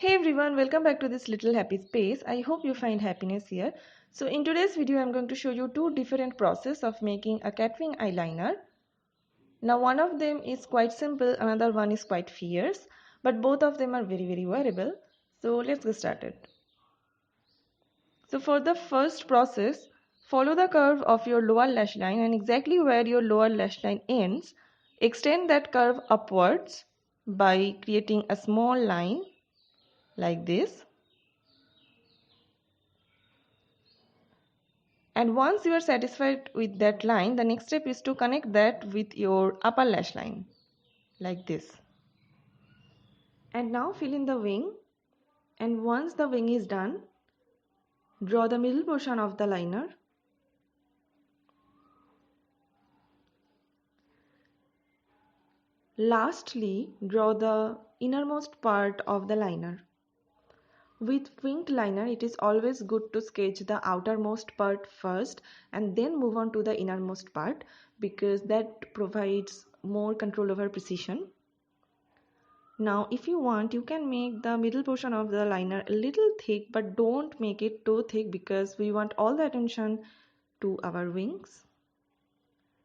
Hey everyone, welcome back to this little happy space. I hope you find happiness here. So in today's video, I'm going to show you two different processes of making a cat wing eyeliner. Now one of them is quite simple, another one is quite fierce, but both of them are very wearable. So let's get started. So for the first process, follow the curve of your lower lash line and exactly where your lower lash line ends, extend that curve upwards by creating a small line like this. And once you are satisfied with that line, the next step is to connect that with your upper lash line like this. And now fill in the wing, and once the wing is done, draw the middle portion of the liner. Lastly, draw the innermost part of the liner. With winged liner, it is always good to sketch the outermost part first and then move on to the innermost part because that provides more control over precision. Now if you want, you can make the middle portion of the liner a little thick, but don't make it too thick because we want all the attention to our wings.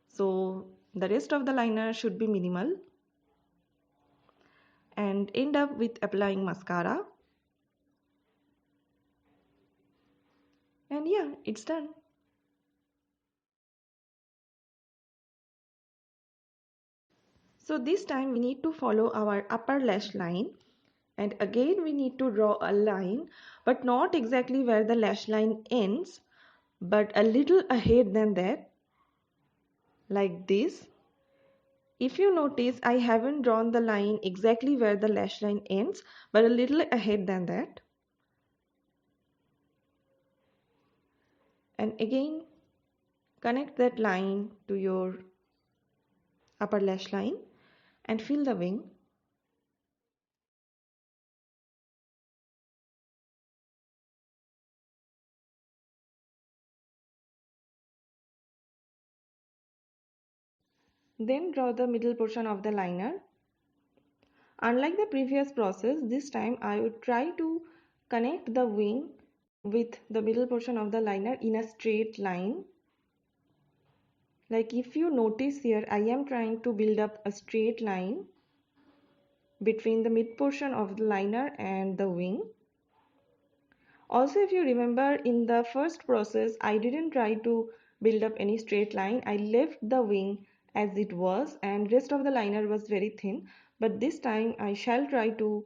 So the rest of the liner should be minimal. And end up with applying mascara. And yeah, it's done. So this time we need to follow our upper lash line, and again we need to draw a line, but not exactly where the lash line ends, but a little ahead than that, like this. If you notice, I haven't drawn the line exactly where the lash line ends, but a little ahead than that. And again, connect that line to your upper lash line and fill the wing. Then draw the middle portion of the liner. Unlike the previous process, this time I would try to connect the wing with the middle portion of the liner in a straight line. Like if you notice here, I am trying to build up a straight line between the mid portion of the liner and the wing. Also, if you remember, in the first process, I didn't try to build up any straight line. I left the wing as it was and rest of the liner was very thin. But this time I shall try to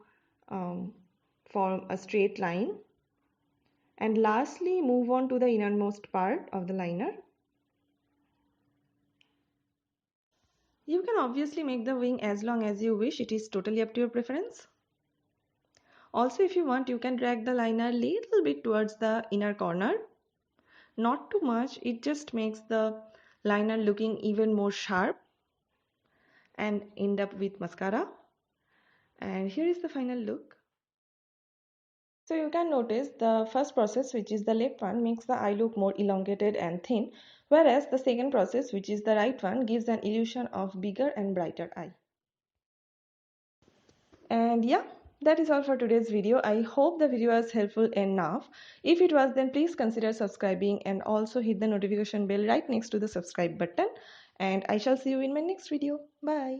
form a straight line. And lastly, move on to the innermost part of the liner. You can obviously make the wing as long as you wish. It is totally up to your preference. Also, if you want, you can drag the liner a little bit towards the inner corner. Not too much, it just makes the liner looking even more sharp. And end up with mascara. And here is the final look. So you can notice the first process, which is the left one, makes the eye look more elongated and thin, whereas the second process, which is the right one, gives an illusion of bigger and brighter eye. And yeah, that is all for today's video. I hope the video was helpful enough. If it was, then please consider subscribing and also hit the notification bell right next to the subscribe button. And I shall see you in my next video. Bye.